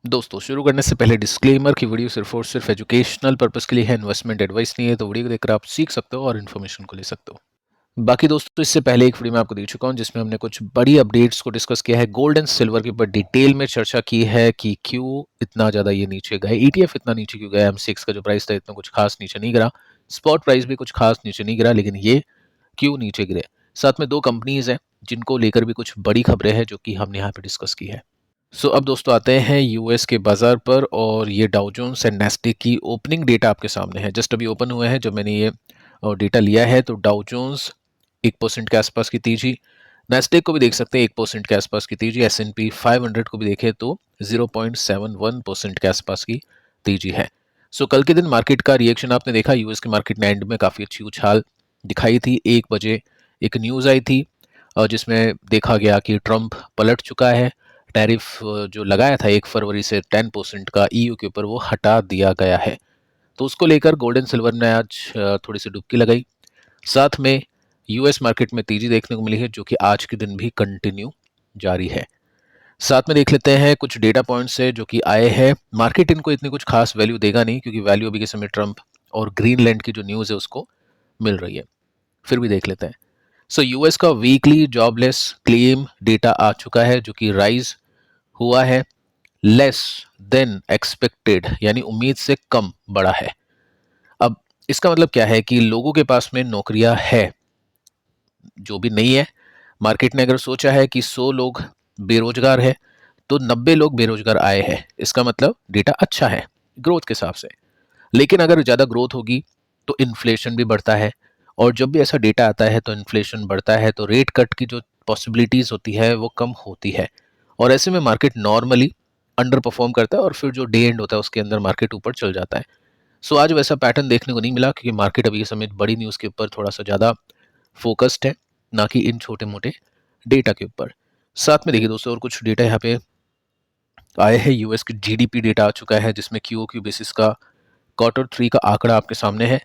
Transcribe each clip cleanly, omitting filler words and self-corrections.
दोस्तों शुरू करने से पहले डिस्क्लेमर की वीडियो सिर्फ और सिर्फ एजुकेशनल पर्पस के लिए है, इन्वेस्टमेंट एडवाइस नहीं है। तो वीडियो को देखकर आप सीख सकते हो और इन्फॉर्मेशन को ले सकते हो। बाकी दोस्तों इससे पहले एक वीडियो मैं आपको दे चुका हूं जिसमें हमने कुछ बड़ी अपडेट्स को डिस्कस किया है। गोल्ड एंड सिल्वर के ऊपर डिटेल में चर्चा की है कि क्यों इतना ज्यादा ये नीचे गए, ईटीएफ इतना नीचे क्यों गया, M6 का जो प्राइस था इतना कुछ खास नीचे नहीं गिरा, स्पॉट प्राइस भी कुछ खास नीचे नहीं गिरा, लेकिन ये क्यों नीचे गिरे। साथ में दो कंपनीज हैं जिनको लेकर भी कुछ बड़ी खबरें हैं जो कि हमने यहाँ पे डिस्कस की है। अब दोस्तों आते हैं यूएस के बाजार पर, और ये डाउ जोन्स एंड नैस्डैक की ओपनिंग डेटा आपके सामने है। जस्ट अभी ओपन हुए हैं जब मैंने ये डेटा लिया है। तो डाउ जोन्स 1% के आसपास की तेजी, नैस्डैक को भी देख सकते हैं 1% के आसपास की तेजी, S&P 500 को भी देखें तो 0.71% के आसपास की तेजी है। कल के दिन मार्केट का रिएक्शन आपने देखा, यूएस के मार्केट ने एंड में काफ़ी अच्छी उछाल दिखाई थी। 1 बजे एक न्यूज़ आई थी जिसमें देखा गया कि ट्रंप पलट चुका है। टैरिफ जो लगाया था 1 फरवरी से 10% का ईयू के ऊपर, वो हटा दिया गया है। तो उसको लेकर गोल्ड एंड सिल्वर ने आज थोड़ी सी डुबकी लगाई। साथ में यूएस मार्केट में तेजी देखने को मिली है जो कि आज के दिन भी कंटिन्यू जारी है। साथ में देख लेते हैं कुछ डेटा पॉइंट्स है जो कि आए हैं। मार्केट इनको इतनी कुछ खास वैल्यू देगा नहीं क्योंकि वैल्यू अभी के समय ट्रंप और ग्रीनलैंड की जो न्यूज़ है उसको मिल रही है। फिर भी देख लेते हैं। यूएस का वीकली जॉबलेस क्लेम डेटा आ चुका है जो कि राइज हुआ है, लेस देन एक्सपेक्टेड, यानी उम्मीद से कम बढ़ा है। अब इसका मतलब क्या है कि लोगों के पास में नौकरियां है जो भी नहीं है। मार्केट ने अगर सोचा है कि 100 लोग बेरोजगार है तो 90 लोग बेरोजगार आए हैं। इसका मतलब डेटा अच्छा है ग्रोथ के हिसाब से। लेकिन अगर ज़्यादा ग्रोथ होगी तो इन्फ्लेशन भी बढ़ता है, और जब भी ऐसा डेटा आता है तो इन्फ्लेशन बढ़ता है तो रेट कट की जो पॉसिबिलिटीज़ होती है वो कम होती है, और ऐसे में मार्केट नॉर्मली अंडर परफॉर्म करता है और फिर जो डे एंड होता है उसके अंदर मार्केट ऊपर चल जाता है। आज वैसा पैटर्न देखने को नहीं मिला क्योंकि मार्केट अभी के समय बड़ी न्यूज़ के ऊपर थोड़ा सा ज़्यादा फोकस्ड है, ना कि इन छोटे मोटे डेटा के ऊपर। साथ में देखिए दोस्तों और कुछ डेटा यहाँ पे आए हैं। यूएस की जीडीपी डेटा आ चुका है जिसमें क्यूओक्यू बेसिस का Q3 का आंकड़ा आपके सामने है।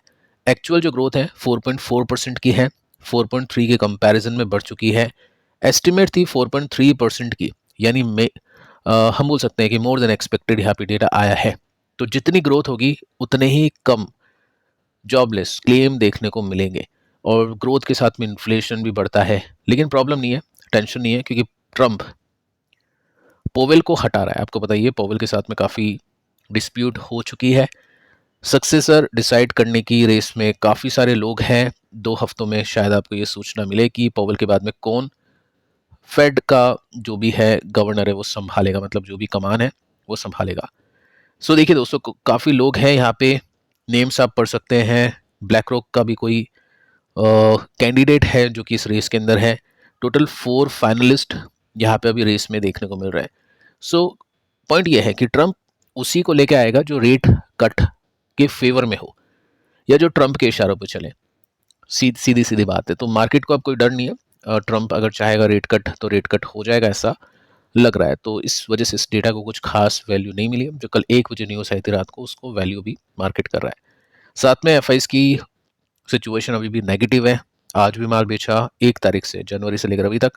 एक्चुअल जो ग्रोथ है 4.4% की है, 4.3 के कंपैरिजन में बढ़ चुकी है। एस्टिमेट थी 4.3% की, यानी हम बोल सकते हैं कि मोर देन एक्सपेक्टेड यहाँ पे डेटा आया है। तो जितनी ग्रोथ होगी उतने ही कम जॉबलेस क्लेम देखने को मिलेंगे, और ग्रोथ के साथ में इन्फ्लेशन भी बढ़ता है। लेकिन प्रॉब्लम नहीं है, टेंशन नहीं है, क्योंकि ट्रंप पोवेल को हटा रहा है। आपको बताइए पोवेल के साथ में काफ़ी डिस्प्यूट हो चुकी है। सक्सेसर डिसाइड करने की रेस में काफ़ी सारे लोग हैं। 2 हफ्तों में शायद आपको ये सूचना मिले कि पॉवेल के बाद में कौन फेड का जो भी है गवर्नर है वो संभालेगा, मतलब जो भी कमान है वो संभालेगा। देखिए दोस्तों काफ़ी लोग हैं यहाँ पे, नेम्स आप पढ़ सकते हैं। ब्लैक रॉक का भी कोई कैंडिडेट है जो कि इस रेस के अंदर है। टोटल 4 फाइनलिस्ट यहाँ पे अभी रेस में देखने को मिल रहे हैं। पॉइंट ये है कि ट्रंप उसी को लेके आएगा जो रेट कट के फेवर में हो या जो ट्रंप के इशारों पे चले। सीधी सीधी बात है। तो मार्केट को अब कोई डर नहीं है। ट्रंप अगर चाहेगा रेट कट तो रेट कट हो जाएगा, ऐसा लग रहा है। तो इस वजह से इस डेटा को कुछ खास वैल्यू नहीं मिली। जो कल 1 बजे न्यूज़ आई थी रात को, उसको वैल्यू भी मार्केट कर रहा है। साथ में एफआईज की सिचुएशन अभी भी नेगेटिव है। आज भी माल बेचा 1 तारीख से, जनवरी से लेकर अभी तक,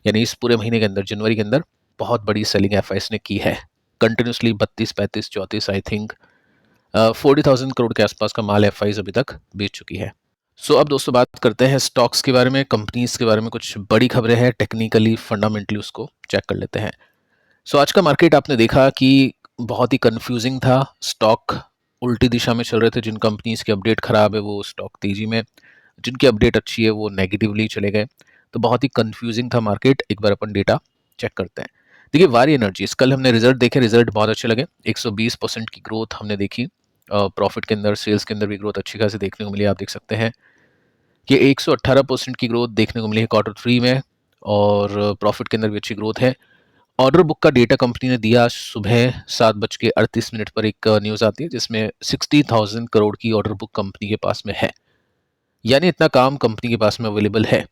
यानी इस पूरे महीने के अंदर जनवरी के अंदर बहुत बड़ी सेलिंग एफआईज ने की है कंटिन्यूसली। 32, 35, 34 आई थिंक 40,000 करोड़ के आसपास का माल एफआईज अभी तक बेच चुकी है। अब दोस्तों बात करते हैं स्टॉक्स के बारे में, कंपनीज के बारे में। कुछ बड़ी खबरें हैं, टेक्निकली फंडामेंटली उसको चेक कर लेते हैं। आज का मार्केट आपने देखा कि बहुत ही कंफ्यूजिंग था। स्टॉक उल्टी दिशा में चल रहे थे। जिन कंपनीज की अपडेट खराब है वो स्टॉक तेजी में, जिनकी अपडेट अच्छी है वो नेगेटिवली चले गए। तो बहुत ही कंफ्यूजिंग था मार्केट। एक बार अपन डेटा चेक करते हैं। देखिए वारी एनर्जीज, कल हमने रिजल्ट देखे, रिजल्ट बहुत अच्छे लगे। 120% की ग्रोथ हमने देखी। प्रॉफिट के अंदर, सेल्स के अंदर भी ग्रोथ अच्छी खासी देखने को मिली। आप देख सकते हैं कि 118% की ग्रोथ देखने को मिली है Q3 में, और प्रॉफिट के अंदर भी अच्छी ग्रोथ है। ऑर्डर बुक का डेटा कंपनी ने दिया। सुबह 7:38 पर एक न्यूज़ आती है जिसमें 60,000 करोड़ की ऑर्डर बुक कंपनी के पास में है, यानी इतना काम कंपनी के पास में अवेलेबल है,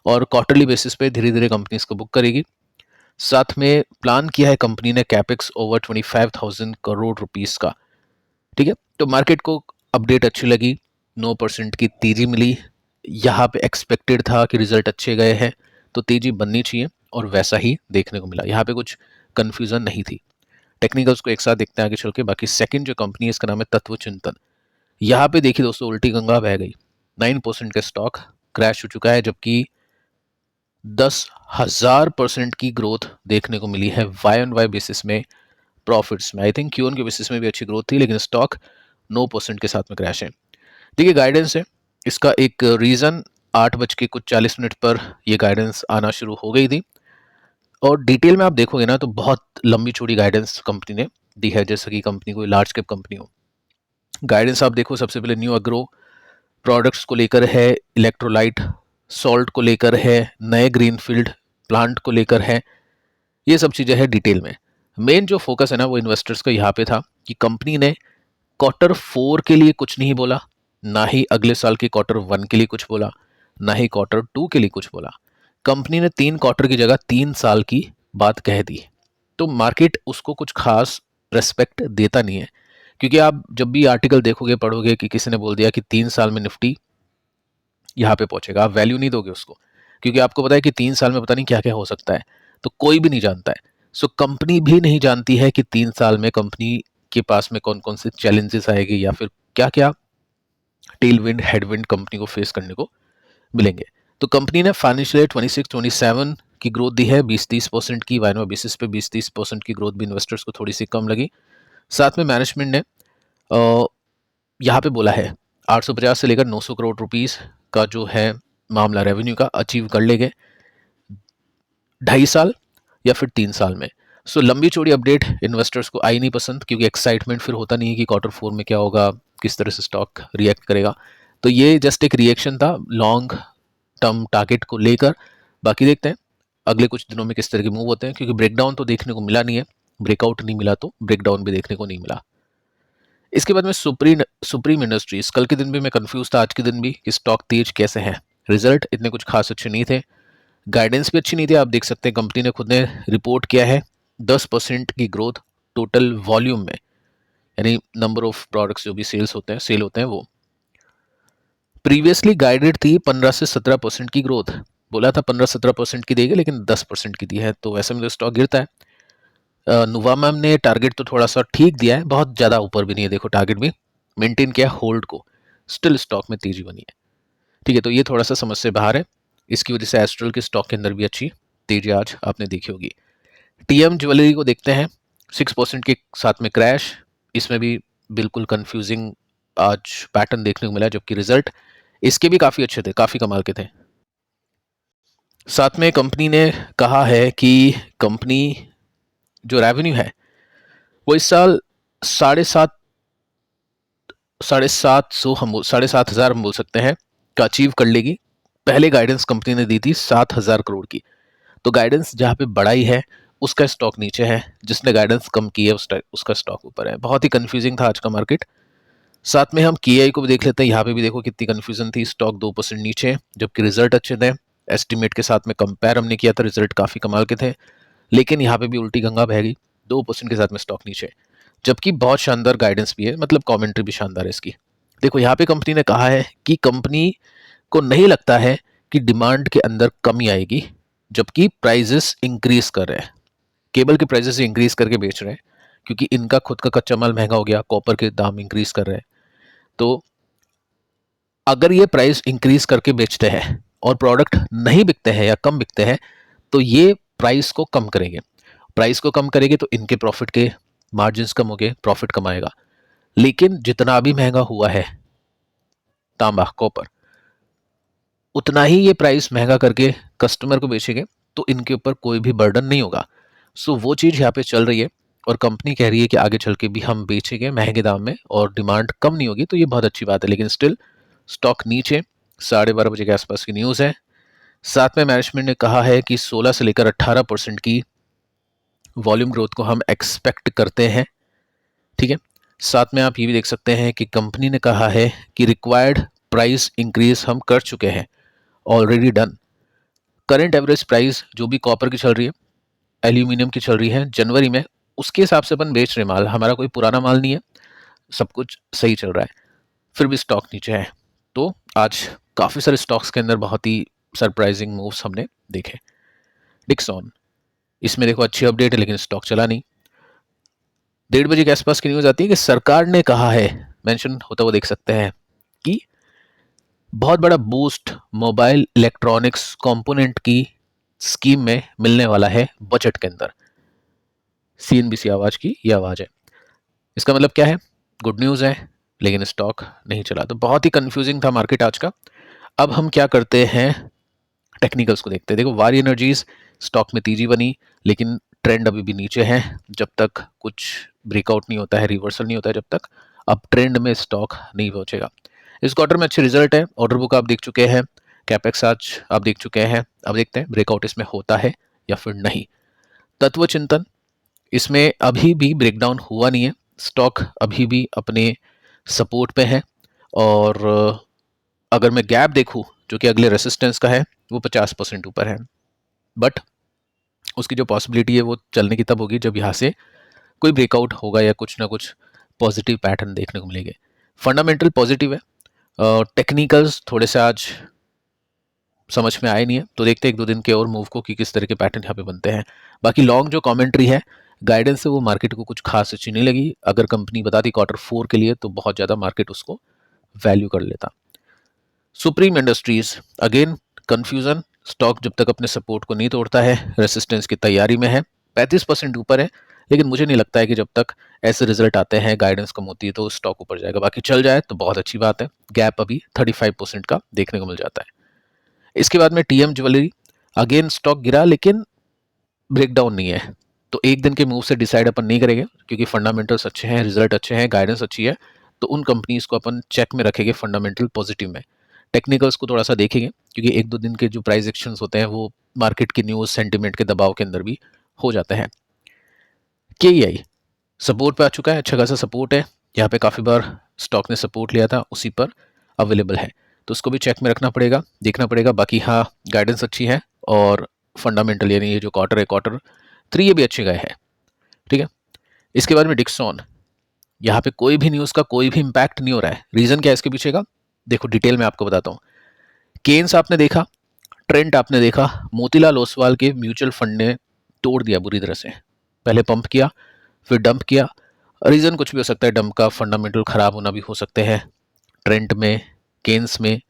और क्वार्टरली बेसिस पे धीरे धीरे कंपनी इसको बुक करेगी। साथ में प्लान किया है कंपनी ने कैपेक्स ओवर 25,000 करोड़ रुपीस का। ठीक है, तो मार्केट को अपडेट अच्छी लगी, 9% की तेजी मिली। यहाँ पे एक्सपेक्टेड था कि रिजल्ट अच्छे गए हैं तो तेजी बननी चाहिए, और वैसा ही देखने को मिला। यहाँ पे कुछ कंफ्यूजन नहीं थी। टेक्निकल्स को एक साथ देखते हैं आगे चल के। बाकी सेकंड जो कंपनी है इसका नाम है तत्व चिंतन। यहाँ पे देखिए दोस्तों उल्टी गंगा बह गई, 9% का स्टॉक क्रैश हो चुका है, जबकि 10,000% की ग्रोथ देखने को मिली है वाई ऑन वाई बेसिस में प्रॉफिट्स में। आई थिंक क्यू ऑन के बेसिस में भी अच्छी ग्रोथ थी, लेकिन स्टॉक 9% के साथ में क्रैश है। देखिए गाइडेंस है इसका एक रीज़न, 8:40 पर ये गाइडेंस आना शुरू हो गई थी, और डिटेल में आप देखोगे ना तो बहुत लंबी चौड़ी गाइडेंस कंपनी ने दी है, जैसे कि कंपनी कोई लार्ज कैप कंपनी हो। गाइडेंस आप देखो, सबसे पहले न्यू एग्रो प्रोडक्ट्स को लेकर है, इलेक्ट्रोलाइट सॉल्ट को लेकर है, नए ग्रीनफील्ड प्लांट को लेकर है, ये सब चीज़ें हैं डिटेल में। मेन जो फोकस है ना वो इन्वेस्टर्स का यहाँ पे था कि कंपनी ने Q4 के लिए कुछ नहीं बोला, ना ही अगले साल के Q1 के लिए कुछ बोला, ना ही Q2 के लिए कुछ बोला। कंपनी ने 3 क्वार्टर की जगह 3 साल की बात कह दी, तो मार्केट उसको कुछ खास रेस्पेक्ट देता नहीं है। क्योंकि आप जब भी आर्टिकल देखोगे पढ़ोगे कि किसी ने बोल दिया कि 3 साल में निफ्टी यहाँ पे पहुंचेगा, आप वैल्यू नहीं दोगे उसको, क्योंकि आपको पता है कि 3 साल में पता नहीं क्या क्या हो सकता है, तो कोई भी नहीं जानता है। सो कंपनी भी नहीं जानती है कि 3 साल में कंपनी के पास में कौन कौन से चैलेंजेस आएगी या फिर क्या क्या टेल विंड हेडविंड कंपनी को फेस करने को मिलेंगे। तो कंपनी ने फाइनेंशियल ईयर 26-27 की ग्रोथ दी है 20-30% की, वाइनो बेसिस पे 20-30% की ग्रोथ भी इन्वेस्टर्स को थोड़ी सी कम लगी। साथ में मैनेजमेंट ने यहाँ पे बोला है 850 से लेकर 900 करोड़ रुपीस का जो है मामला रेवेन्यू का अचीव कर लेंगे 2.5 साल या फिर 3 साल में। सो लंबी चौड़ी अपडेट इन्वेस्टर्स को आई नहीं पसंद, क्योंकि एक्साइटमेंट फिर होता नहीं है कि Q4 में क्या होगा, किस तरह से स्टॉक रिएक्ट करेगा। तो ये जस्ट एक रिएक्शन था लॉन्ग टर्म टारगेट को लेकर। बाकी देखते हैं अगले कुछ दिनों में किस तरह के मूव होते हैं, क्योंकि ब्रेकडाउन तो देखने को मिला नहीं है, ब्रेकआउट नहीं मिला तो ब्रेकडाउन भी देखने को नहीं मिला। इसके बाद में सुप्रीम इंडस्ट्रीज, कल के दिन भी मैं कंफ्यूज था, आज के दिन भी कि स्टॉक तेज कैसे है। रिजल्ट इतने कुछ खास अच्छे नहीं थे, गाइडेंस भी अच्छी नहीं थी। आप देख सकते हैं कंपनी ने खुद ने रिपोर्ट किया है 10% की ग्रोथ टोटल वॉल्यूम में, यानी नंबर ऑफ प्रोडक्ट्स जो भी सेल होते हैं वो। प्रीवियसली गाइडेड थी 15 से 17% की ग्रोथ, बोला था 15-17% की देगी, लेकिन 10% की दी है, तो वैसे में तो स्टॉक गिरता है। नुवामेम ने टारगेट तो थोड़ा सा ठीक दिया है, बहुत ज़्यादा ऊपर भी नहीं है, देखो टारगेट भी मेंटेन किया होल्ड को, स्टिल स्टॉक में तेजी बनी है। ठीक है, तो ये थोड़ा सा समझ से बाहर है, इसकी वजह से एस्ट्रल के स्टॉक के अंदर भी अच्छी तेजी आज आपने देखी होगी। टीएम ज्वेलरी को देखते हैं, 6% के साथ में क्रैश, इसमें भी बिल्कुल कंफ्यूजिंग आज पैटर्न देखने को मिला, जबकि रिजल्ट इसके भी काफ़ी अच्छे थे, काफ़ी कमाल के थे। साथ में कंपनी ने कहा है कि कंपनी जो रेवेन्यू है वो इस साल 7,500 हम बोल सकते हैं का अचीव कर लेगी। पहले गाइडेंस कंपनी ने दी थी 7,000 करोड़ की, तो गाइडेंस जहाँ पे बढ़ाई है उसका स्टॉक नीचे है, जिसने गाइडेंस कम की है उसका स्टॉक ऊपर है। बहुत ही कंफ्यूजिंग था आज का मार्केट। साथ में हम KI को भी देख लेते हैं, यहाँ पे भी देखो कितनी कंफ्यूजन थी, स्टॉक 2% नीचे है, जबकि रिजल्ट अच्छे थे। एस्टिमेट के साथ में कंपेयर हमने किया था, रिजल्ट काफ़ी कमाल के थे, लेकिन यहाँ पे भी उल्टी गंगा बह गई, 2% के साथ में स्टॉक नीचे, जबकि बहुत शानदार गाइडेंस भी है, मतलब कॉमेंट्री भी शानदार है इसकी। देखो यहाँ पे कंपनी ने कहा है कि कंपनी को नहीं लगता है कि डिमांड के अंदर कमी आएगी, जबकि प्राइजेस इंक्रीज कर रहे हैं, केबल के प्राइजेस इंक्रीज करके बेच रहे हैं, क्योंकि इनका खुद का कच्चा माल महंगा हो गया, कॉपर के दाम इंक्रीज कर रहे हैं। तो अगर ये प्राइस इंक्रीज करके बेचते हैं और प्रोडक्ट नहीं बिकते हैं या कम बिकते हैं, तो ये प्राइस को कम करेंगे, प्राइस को कम करेंगे तो इनके प्रॉफिट के मार्जिन्स कम हो गए, प्रॉफिट कमाएगा। लेकिन जितना भी महंगा हुआ है तांबा कॉपर, उतना ही ये प्राइस महंगा करके कस्टमर को बेचेंगे, तो इनके ऊपर कोई भी बर्डन नहीं होगा। सो वो चीज़ यहाँ पे चल रही है, और कंपनी कह रही है कि आगे चल के भी हम बेचेंगे महंगे दाम में और डिमांड कम नहीं होगी, तो ये बहुत अच्छी बात है। लेकिन स्टिल स्टॉक नीचे, 12:30 बजे के आसपास की न्यूज़ है। साथ में मैनेजमेंट ने कहा है कि 16 से लेकर 18% की वॉल्यूम ग्रोथ को हम एक्सपेक्ट करते हैं। ठीक है, साथ में आप ये भी देख सकते हैं कि कंपनी ने कहा है कि रिक्वायर्ड प्राइस इंक्रीज हम कर चुके हैं, already done. Current average price जो भी कॉपर की चल रही है, एल्यूमिनियम की चल रही है जनवरी में, उसके हिसाब से अपन बेच रहे माल, हमारा कोई पुराना माल नहीं है, सब कुछ सही चल रहा है, फिर भी स्टॉक नीचे है। तो आज काफ़ी सारे स्टॉक्स के अंदर बहुत ही सरप्राइजिंग मूव्स हमने देखे। डिक्सॉन, इसमें देखो अच्छी अपडेट है, लेकिन स्टॉक चला नहीं। 1:30 बजे के आसपास की न्यूज़ आती है कि सरकार ने कहा है, मेंशन होता हुआ देख सकते हैं, कि बहुत बड़ा बूस्ट मोबाइल इलेक्ट्रॉनिक्स कंपोनेंट की स्कीम में मिलने वाला है बजट के अंदर। सीएनबीसी आवाज की ये आवाज है। इसका मतलब क्या है? गुड न्यूज़ है, लेकिन स्टॉक नहीं चला। तो बहुत ही कंफ्यूजिंग था मार्केट आज का। अब हम क्या करते हैं, टेक्निकल्स को देखते हैं। देखो, वारी एनर्जीज स्टॉक में तेजी बनी, लेकिन ट्रेंड अभी भी नीचे है। जब तक कुछ ब्रेकआउट नहीं होता है, रिवर्सल नहीं होता है, जब तक अब ट्रेंड में स्टॉक नहीं पहुंचेगा। इस क्वार्टर में अच्छे रिजल्ट है, ऑर्डर बुक आप देख चुके हैं, कैपेक्स आज आप देख चुके हैं। अब देखते हैं ब्रेकआउट इसमें होता है या फिर नहीं। तत्व चिंतन, इसमें अभी भी ब्रेकडाउन हुआ नहीं है, स्टॉक अभी भी अपने सपोर्ट पे है। और अगर मैं गैप देखूं जो कि अगले रेसिस्टेंस का है, वो 50% ऊपर है। बट उसकी जो पॉसिबिलिटी है वो चलने की तब होगी जब यहाँ से कोई ब्रेकआउट होगा या कुछ ना कुछ पॉजिटिव पैटर्न देखने को मिलेंगे। फंडामेंटल पॉजिटिव है, टेक्निकल्स थोड़े से आज समझ में आए नहीं है, तो देखते हैं 1-2 दिन के और मूव को कि किस तरह के पैटर्न यहाँ पे बनते हैं। बाकी लॉन्ग जो कमेंट्री है, गाइडेंस से वो मार्केट को कुछ खास अच्छी नहीं लगी। अगर कंपनी बताती Q4 के लिए तो बहुत ज़्यादा मार्केट उसको वैल्यू कर लेता। Supreme industries, again confusion, stock जब तक अपने सपोर्ट को नहीं तोड़ता है, रेसिस्टेंस की तैयारी में है, 35% ऊपर है। लेकिन मुझे नहीं लगता है कि जब तक ऐसे रिजल्ट आते हैं, गाइडेंस कम होती है, तो स्टॉक ऊपर जाएगा। बाकी चल जाए तो बहुत अच्छी बात है। गैप अभी 35% का देखने को मिल जाता है। इसके बाद में टीएम ज्वेलरी, अगेन स्टॉक गिरा लेकिन ब्रेकडाउन नहीं है। तो एक दिन के मूव से डिसाइड अपन नहीं करेंगे, क्योंकि फंडामेंटल्स अच्छे हैं, रिजल्ट अच्छे हैं, गाइडेंस अच्छी है, तो उन कंपनीज को अपन चेक में रखेंगे फंडामेंटल पॉजिटिव में। टेक्निकल्स को थोड़ा सा देखेंगे, क्योंकि 1-2 दिन के जो प्राइस एक्शंस होते हैं वो मार्केट की न्यूज़ सेंटिमेंट के दबाव के अंदर भी हो जाते हैं। केईआई सपोर्ट पे आ चुका है, अच्छा खासा सपोर्ट है। यहाँ पे काफ़ी बार स्टॉक ने सपोर्ट लिया था, उसी पर अवेलेबल है, तो उसको भी चेक में रखना पड़ेगा, देखना पड़ेगा। बाकी हाँ, गाइडेंस अच्छी है और फंडामेंटल यानी ये जो क्वार्टर है, Q3, ये भी अच्छे गए हैं। ठीक है। इसके बाद में डिक्सॉन, यहाँ पे कोई भी न्यूज़ का कोई भी इम्पैक्ट नहीं हो रहा है। रीज़न क्या है इसके पीछे का? देखो डिटेल में आपको बताता हूँ। केन्स आपने देखा, ट्रेंड आपने देखा, मोतीलाल ओसवाल के म्यूचुअल फंड ने तोड़ दिया बुरी तरह से। पहले पंप किया, फिर डंप किया। रीज़न कुछ भी हो सकता है, डंप का फंडामेंटल खराब होना भी हो सकते हैं ट्रेंड में, केन्स में।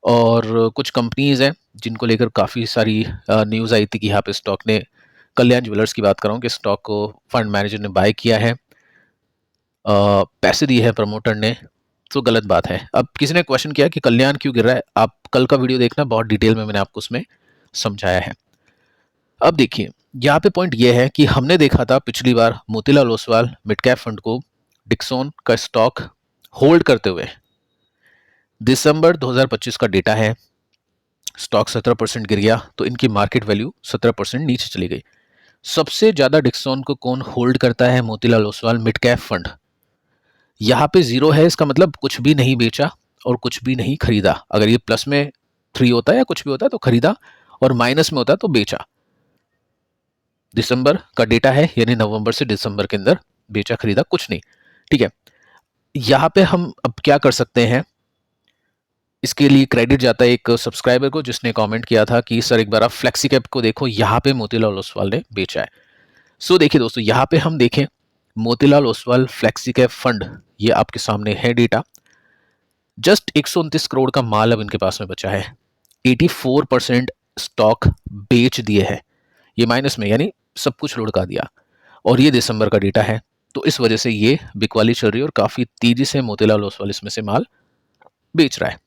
और कुछ कंपनीज हैं जिनको लेकर काफ़ी सारी न्यूज़ आई थी कि यहाँ पे स्टॉक ने, कल्याण ज्वेलर्स की बात कर रहा हूँ, कि स्टॉक को फंड मैनेजर ने बाय किया है, पैसे दिए हैं प्रमोटर ने, तो गलत बात है। अब किसी ने क्वेश्चन किया कि कल्याण क्यों गिर रहा है, आप कल का वीडियो देखना, बहुत डिटेल में मैंने आपको उसमें समझाया है। अब देखिए, यहाँ पे पॉइंट ये है कि हमने देखा था पिछली बार Motilal Oswal mid cap fund को डिक्सॉन का स्टॉक होल्ड करते हुए। दिसंबर 2025 का डेटा है, स्टॉक 17% गिर गया, तो इनकी मार्केट वैल्यू 17% नीचे चली गई। सबसे ज्यादा डिक्सॉन को कौन होल्ड करता है? Motilal Oswal mid cap fund. यहाँ पे 0 है, इसका मतलब कुछ भी नहीं बेचा और कुछ भी नहीं खरीदा। अगर ये प्लस में 3 होता है या कुछ भी होता है तो खरीदा, और माइनस में होता है तो बेचा। दिसंबर का डेटा है, यानी नवंबर से दिसंबर के अंदर बेचा खरीदा कुछ नहीं। ठीक है। यहाँ पे हम अब क्या कर सकते हैं, इसके लिए क्रेडिट जाता है एक सब्सक्राइबर को जिसने कमेंट किया था कि सर एक बार आप फ्लेक्सी कैप को देखो, यहाँ पे मोतीलाल ओसवाल ने बेचा है। सो देखिए दोस्तों, यहाँ पे हम देखें Motilal Oswal flexi cap fund, ये आपके सामने है डेटा। जस्ट 129 करोड़ का माल अब इनके पास में बचा है। 84% स्टॉक बेच दिए हैं, ये माइनस में, यानी सब कुछ लुढ़का दिया। और ये दिसंबर का डेटा है, तो इस वजह से ये बिकवाली चल रही है और काफ़ी तेजी से मोतीलाल ओसवाल इसमें से माल बेच रहा है।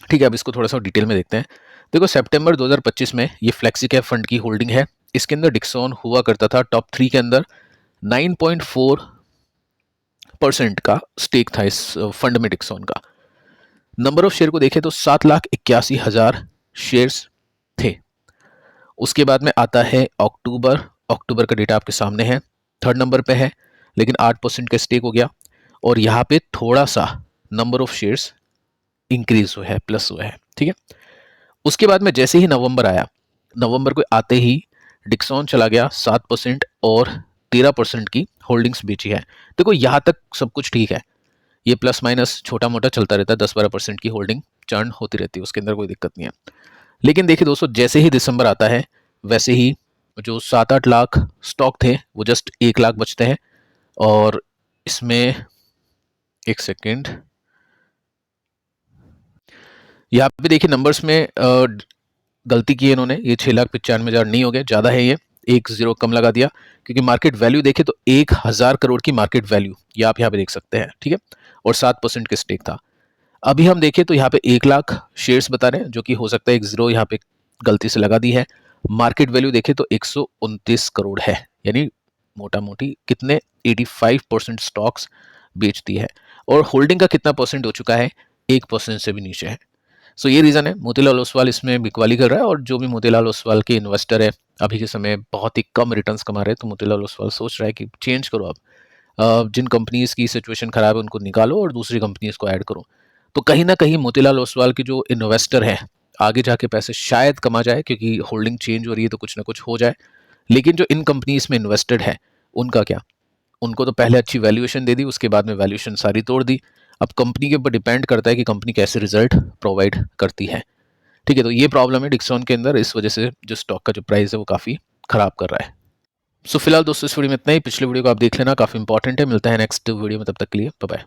ठीक है, अब इसको थोड़ा सा डिटेल में देखते हैं। देखो, सितंबर 2025 में ये फ्लेक्सी कैप फंड की होल्डिंग है। इसके अंदर डिक्सॉन हुआ करता था टॉप 3 के अंदर। 9.4% का स्टेक था इस फंड में डिक्सॉन का। नंबर ऑफ शेयर को देखें तो 7,81,000 शेयर्स थे। उसके बाद में आता है अक्टूबर, अक्टूबर का डेटा आपके सामने है, 3rd नंबर पे है, लेकिन 8% का स्टेक हो गया। और यहाँ पे थोड़ा सा नंबर ऑफ शेयर्स इंक्रीज हुआ है, प्लस हुआ है। ठीक है। उसके बाद में जैसे ही नवंबर आया, नवंबर को आते ही डिक्सॉन चला गया 7% और 13% की होल्डिंग्स बेची है। देखो यहाँ तक सब कुछ ठीक है, ये प्लस माइनस छोटा मोटा चलता रहता है, 10-12% की होल्डिंग चर्न होती रहती है, उसके अंदर कोई दिक्कत नहीं है। लेकिन देखिए दोस्तों, जैसे ही दिसंबर आता है वैसे ही जो 7-8 लाख स्टॉक थे वो जस्ट 1 लाख बचते हैं, और इसमें एक सेकेंड, यहाँ पे देखिए नंबर्स में गलती की है इन्होंने, ये 6,95,000 नहीं हो गए, ज़्यादा है ये, एक जीरो कम लगा दिया, क्योंकि मार्केट वैल्यू देखे तो 1,000 करोड़ की मार्केट वैल्यू ये आप यहाँ पे देख सकते हैं, ठीक है, और 7% के स्टेक था। अभी हम देखें तो यहाँ पे 1,00,000 शेयर्स बता रहे हैं, जो कि हो सकता है एक जीरो यहाँ पे गलती से लगा दी है। मार्केट वैल्यू देखें तो 129 करोड़ है, यानी मोटा मोटी कितने 85% स्टॉक्स बेचती है, और होल्डिंग का कितना परसेंट हो चुका है, 1% से भी नीचे है। सो ये रीज़न है, मोतीलाल ओसवाल इसमें बिकवाली कर रहा है, और जो भी मोतीलाल ओसवाल के इन्वेस्टर है अभी के समय बहुत ही कम रिटर्न्स कमा रहे हैं, तो मोतीलाल ओसवाल सोच रहा है कि चेंज करो आप, जिन कंपनीज की सिचुएशन खराब है उनको निकालो और दूसरी कंपनीज को ऐड करो। तो कहीं ना कहीं मोतीलाल ओसवाल के जो इन्वेस्टर हैं आगे जाके पैसे शायद कमा जाए, क्योंकि होल्डिंग चेंज हो रही है तो कुछ ना कुछ हो जाए। लेकिन जो इन कंपनीज में इन्वेस्टेड है उनका क्या, उनको तो पहले अच्छी वैल्यूएशन दे दी, उसके बाद में वैल्यूएशन सारी तोड़ दी। अब कंपनी के ऊपर डिपेंड करता है कि कंपनी कैसे रिजल्ट प्रोवाइड करती है, ठीक है। तो ये प्रॉब्लम है डिक्सॉन के अंदर, इस वजह से जो स्टॉक का जो प्राइस है वो काफ़ी खराब कर रहा है। सो फिलहाल दोस्तों इस वीडियो में इतना ही, पिछले वीडियो को आप देख लेना, काफ़ी इंपॉर्टेंट है। मिलता है नेक्स्ट वीडियो में, तब तक के लिए बाय बाय।